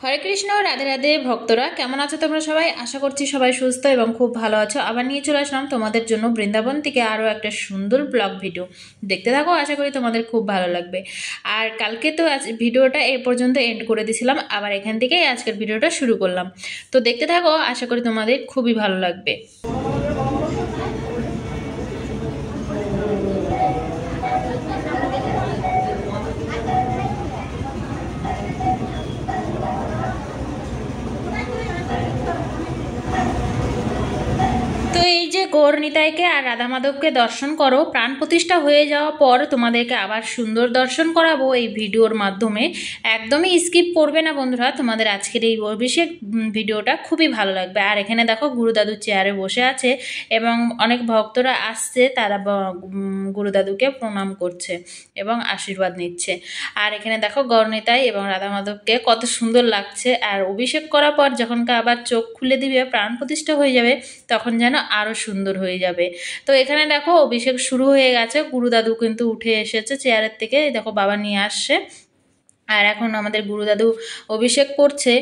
হরে কৃষ্ণ, রাধে রাধে ভক্তরা, কেমন আছো তোমরা সবাই? আশা করছি সবাই সুস্থ এবং খুব ভালো আছো। আবার নিয়ে চলে আসলাম তোমাদের জন্য বৃন্দাবন থেকে আরও একটা সুন্দর ব্লগ ভিডিও। দেখতে থাকো, আশা করি তোমাদের খুব ভালো লাগবে। আর কালকে তো আজ ভিডিওটা এ পর্যন্ত এন্ড করে দিয়েছিলাম, আবার এখান থেকেই আজকের ভিডিওটা শুরু করলাম। তো দেখতে থাকো, আশা করি তোমাদের খুবই ভালো লাগবে। তো এই যে গৌর নিতাইকে আর রাধা মাধবকে দর্শন করো, প্রাণ প্রতিষ্ঠা হয়ে যাওয়ার পর তোমাদেরকে আবার সুন্দর দর্শন করাবো এই ভিডিওর মাধ্যমে। একদমই স্কিপ করবে না বন্ধুরা, তোমাদের আজকের এই অভিষেক ভিডিওটা খুবই ভালো লাগবে। আর এখানে দেখো গুরুদাদু চেয়ারে বসে আছে এবং অনেক ভক্তরা আসছে, তারা গুরুদাদুকে প্রণাম করছে এবং আশীর্বাদ নিচ্ছে। আর এখানে দেখো গৌর নিতাই এবং রাধা মাধবকে কত সুন্দর লাগছে। আর অভিষেক করার পর যখন আবার চোখ খুলে দিবে, প্রাণ প্রতিষ্ঠা হয়ে যাবে, তখন যেন আরো সুন্দর হয়ে যাবে। তো এখানে দেখো অভিষেক শুরু হয়ে গেছে, গুরুদাদু কিন্তু উঠে এসেছে চেয়ারের থেকে, দেখো বাবা নিয়ে আসছে। আর এখন আমাদের গুরুদাদু অভিষেক করছে।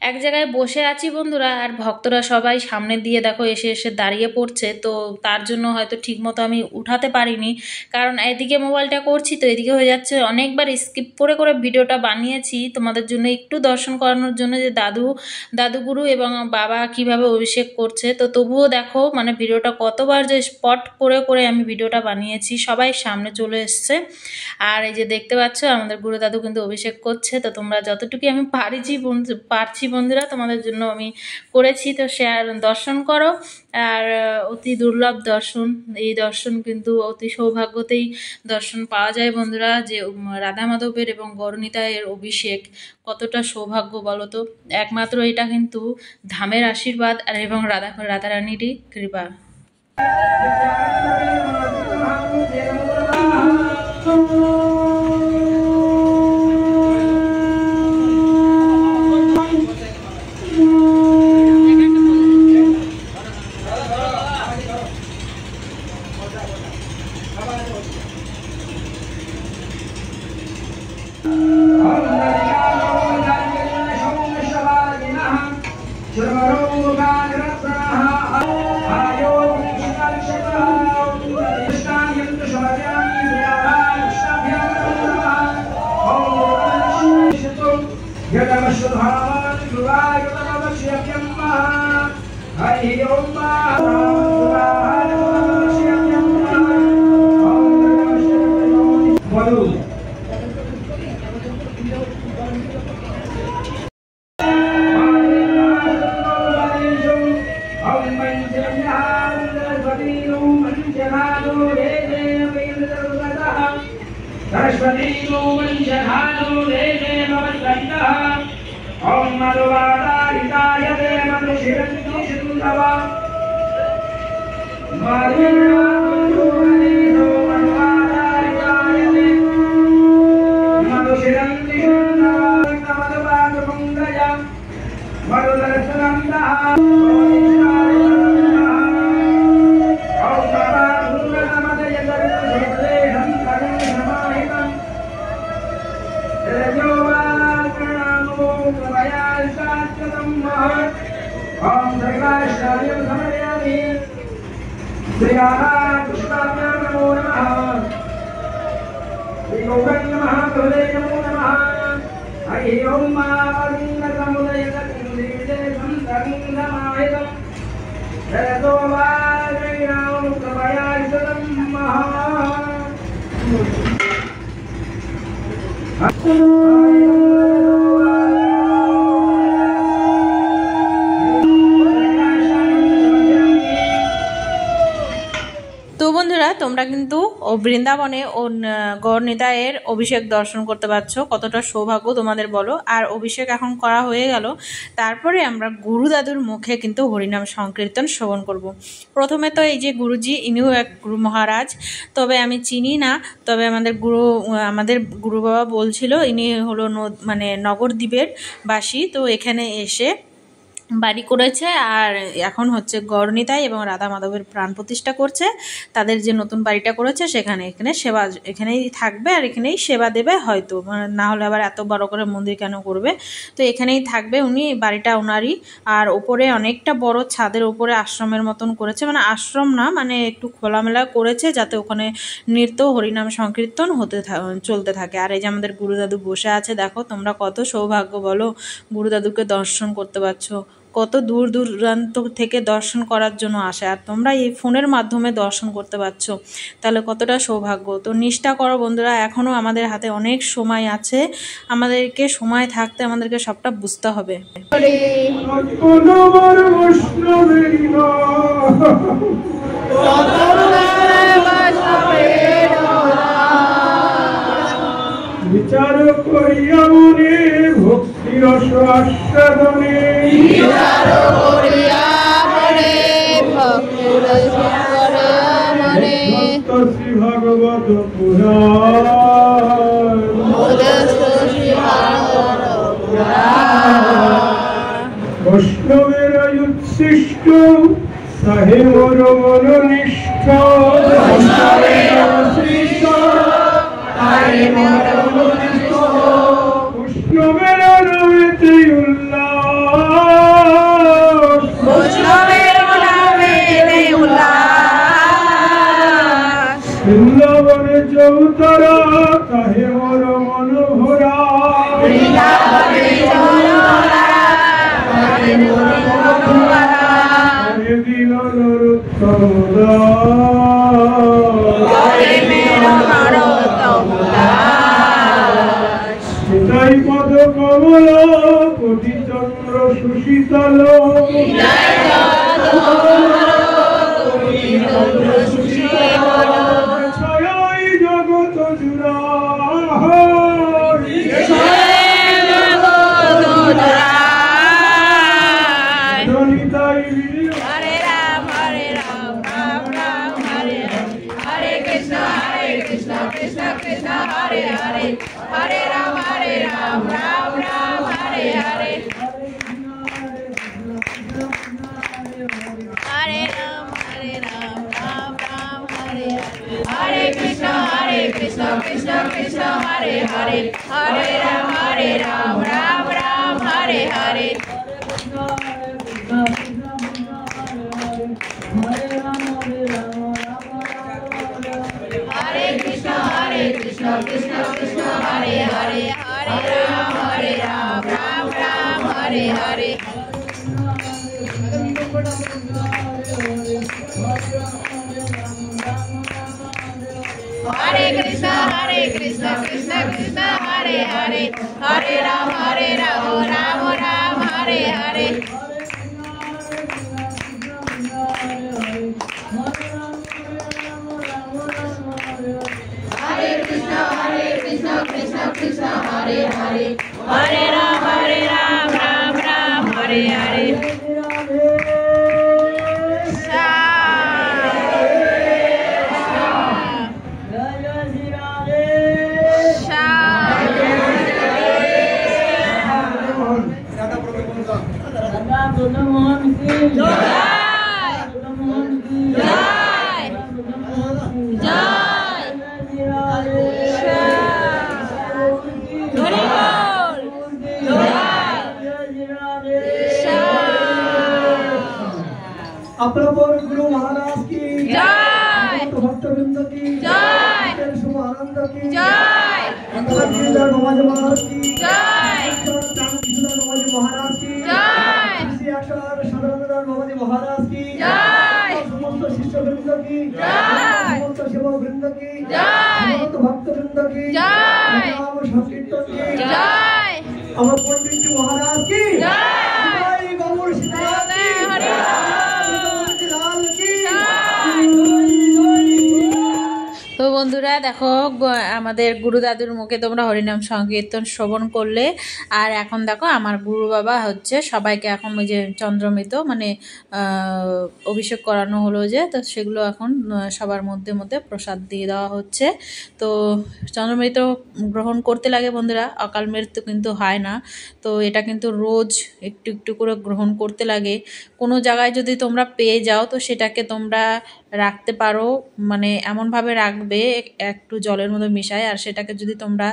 এক জায়গায় বসে আছি বন্ধুরা, আর ভক্তরা সবাই সামনে দিয়ে দেখো এসে এসে দাঁড়িয়ে পড়ছে। তো তার জন্য হয়তো ঠিকমতো আমি উঠাতে পারিনি, কারণ এদিকে মোবাইলটা করছি তো এদিকে হয়ে যাচ্ছে। অনেকবার স্কিপ করে করে ভিডিওটা বানিয়েছি তোমাদের জন্য, একটু দর্শন করানোর জন্য যে দাদুগুরু এবং বাবা কিভাবে অভিষেক করছে। তো তবুও দেখো মানে ভিডিওটা কতবার যে স্পট করে করে আমি ভিডিওটা বানিয়েছি, সবাই সামনে চলে এসছে। আর এই যে দেখতে পাচ্ছ আমাদের গুরুদাদু কিন্তু অভিষেক করছে। তো তোমরা যতটুকু আমি পারছি বন্ধুরা তোমাদের জন্য আমি করেছি। তো শেয়ার দর্শন করো। আর অতি দুর্লভ দর্শন, এই দর্শন কিন্তু অতি সৌভাগ্যতেই দর্শন পাওয়া যায় বন্ধুরা। যে রাধা মাধবের এবং গৌরনিতাইয়ের অভিষেক কতটা সৌভাগ্য বলো তো। একমাত্র এটা কিন্তু ধামের আশীর্বাদ আর এবং রাধারানীরই কৃপা। তো বন্ধুরা তোমরা কিন্তু বৃন্দাবনে ও গৌর নিতাইয়ের অভিষেক দর্শন করতে পারছো, কতটা সৌভাগ্য তোমাদের বলো। আর অভিষেক এখন করা হয়ে গেল, তারপরে আমরা গুরুদাদুর মুখে কিন্তু হরিনাম সংকীর্তন শ্রবণ করব। প্রথমে তো এই যে গুরুজি, ইনিও এক গুরু মহারাজ, তবে আমি চিনি না, তবে আমাদের গুরু বাবা বলছিল ইনি হলো মানে নগরদ্বীপের বাসী। তো এখানে এসে বাড়ি করেছে। আর এখন হচ্ছে গৌরনীতাই এবং রাধা মাধবের প্রাণ প্রতিষ্ঠা করছে। তাদের যে নতুন বাড়িটা করেছে এখানে সেবা এখানেই থাকবে আর এখানেই সেবা দেবে হয়তো, না হলে আবার এত বড় করে মন্দির কেন করবে। তো এখানেই থাকবে উনি, বাড়িটা ওনারই। আর ওপরে অনেকটা বড় ছাদের উপরে আশ্রমের মতন করেছে, মানে আশ্রম না, মানে একটু খোলামেলা করেছে যাতে ওখানে নৃত্য হরিনাম সংকীর্তন চলতে থাকে। আর এই যে আমাদের গুরুদাদু বসে আছে, দেখো তোমরা কত সৌভাগ্য বলো গুরুদাদুকে দর্শন করতে পারছো। কত দূর দূরান্ত থেকে দর্শন করার জন্য আসে, আর তোমরা এই ফোনের মাধ্যমে দর্শন করতে পারছো, তাহলে কতটা সৌভাগ্য। তো নিষ্ঠা করো বন্ধুরা, এখনও আমাদের হাতে অনেক সময় আছে, আমাদেরকে সময় থাকতে আমাদেরকে সবটা বুঝতে হবে। বিচার করিয়া মনে ভক্তি রস আস্বাদনে, বিচার করিয়া মনে ভক্তি রস আস্বাদনে, শ্রী ভাগবত পুরাণ, শ্রী ভাগবত পুরাণ, বৈষ্ণবের উচ্ছিষ্ট সাহে মোর মনোনিষ্ঠ, বৈষ্ণবের উচ্ছিষ্ট সাহে মোর মনোনিষ্ঠ, বৈষ্ণবের নামেতে উল্লাস, বৈষ্ণবের নামেতে উল্লাস, বৃন্দাবনে চৌতারা তাহে মোর মনোহরা, বৃন্দাবনে চৌতারা তাহে মোর মনোহরা, হরে দিল নরোত্তম দাস, হরে দিল নরোত্তম দাস, নিতাই পদ কমল কোটি চন্দ্র সুশীতল, নিতাই পদ কমল কোটি চন্দ্র সুশীতল, ছয় জগৎ জুড়ায়, ছয় জগৎ জুড়ায়, নিতাই হরে রাম রাম রাম হরে হরে, হরে কৃষ্ণ কৃষ্ণ কৃষ্ণ হরে হরে, হরে রাম রাম রাম হরে হরে, হরে রাম রাম রাম হরে হরে, হরে কৃষ্ণ কৃষ্ণ কৃষ্ণ হরে হরে, হরে রাম রাম রাম হরে হরে, হরে কৃষ্ণ কৃষ্ণ কৃষ্ণ হরে হরে, হরে রাম রাম রাম হরে হরে, হরে কৃষ্ণ কৃষ্ণ কৃষ্ণ হরে হরে, হরে রাম রাম রাম হরে হরে, হরে কৃষ্ণ কৃষ্ণ কৃষ্ণ হরে হরে, হরে রাম রাম রাম হরে হরে, अपरापर गुरु महाराज की जय, भक्तवृंद की जय, शुभ आनंद की जय, गिरिधर बाबाजी महाराज की जय, बाबाजी महाराज की जय, श्री अक्षर सदानंद बाबाजी महाराज की जय, समस्त शिष्यवृंद की जय, समस्त सेवावृंद की जय, समस्त भक्तवृंद की जय, नाम संकीर्तन की जय, अमर पंडित जी महाराज की जय, गौर सीताराम की हरि তো বন্ধুরা দেখো আমাদের গুরু দাদুর মুখে তোমরা হরিনাম সংকীর্তন শ্রবণ করলে। আর এখন দেখো আমার গুরু বাবা হচ্ছে সবাইকে এখন ওই যে চন্দ্রমৃত মানে অভিষেক করানো হলো যে, তো সেগুলো এখন সবার মধ্যে মধ্যে প্রসাদ দিয়ে দেওয়া হচ্ছে। তো চন্দ্রমৃত গ্রহণ করতে লাগে বন্ধুরা, অকাল মৃত্যু কিন্তু হয় না। তো এটা কিন্তু রোজ একটু একটু করে গ্রহণ করতে লাগে। কোনো জায়গায় যদি তোমরা পেয়ে যাও তো সেটাকে তোমরা রাখতে পারো, মানে এমনভাবে রাখবে একটু জলের মতো মিশায়, আর সেটাকে যদি তোমরা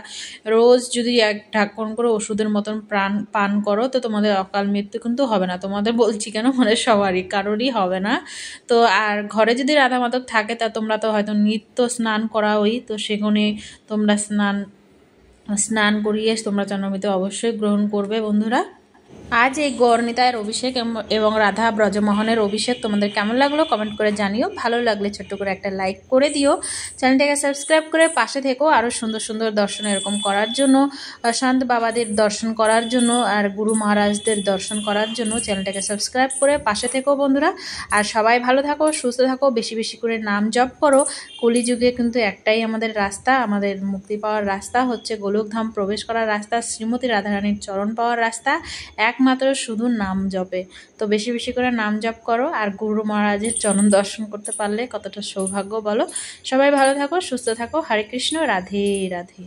রোজ যদি এক ঢাকন করে ওষুধের মতন পান করো তো তোমাদের অকাল মৃত্যু কিন্তু হবে না। তোমাদের বলছি কেন, মানে সবারই কারোরই হবে না। তো আর ঘরে যদি রাধা মাধব থাকে তা তোমরা তো হয়তো নিত্য স্নান করাওই, তো সেখানে তোমরা স্নান করিয়ে তোমরা চন্দ্রমৃত অবশ্যই গ্রহণ করবে বন্ধুরা। আজ এই গৌরনিতায়ের অভিষেক এবং রাধা ব্রজমোহনের অভিষেক তোমাদের কেমন লাগলো কমেন্ট করে জানিও। ভালো লাগলে ছোট্ট করে একটা লাইক করে দিও, চ্যানেলটাকে সাবস্ক্রাইব করে পাশে থেকো আরও সুন্দর সুন্দর দর্শন এরকম করার জন্য, সন্ত বাবাদের দর্শন করার জন্য আর গুরু মহারাজদের দর্শন করার জন্য চ্যানেলটাকে সাবস্ক্রাইব করে পাশে থেকো বন্ধুরা। আর সবাই ভালো থাকো, সুস্থ থাকো, বেশি বেশি করে নাম জপ করো। কলিযুগে কিন্তু একটাই আমাদের রাস্তা, আমাদের মুক্তি পাওয়ার রাস্তা হচ্ছে গোলকধাম প্রবেশ করার রাস্তা, শ্রীমতী রাধারানীর চরণ পাওয়ার রাস্তা একমাত্র শুধু নাম জপে। তো বেশি বেশি করে নাম জপ করো, আর গুরু মহারাজের চরণ দর্শন করতে পারলে কতটা সৌভাগ্য বলো। সবাই ভালো থাকো, সুস্থ থাকো। হরে কৃষ্ণ, রাধে রাধে।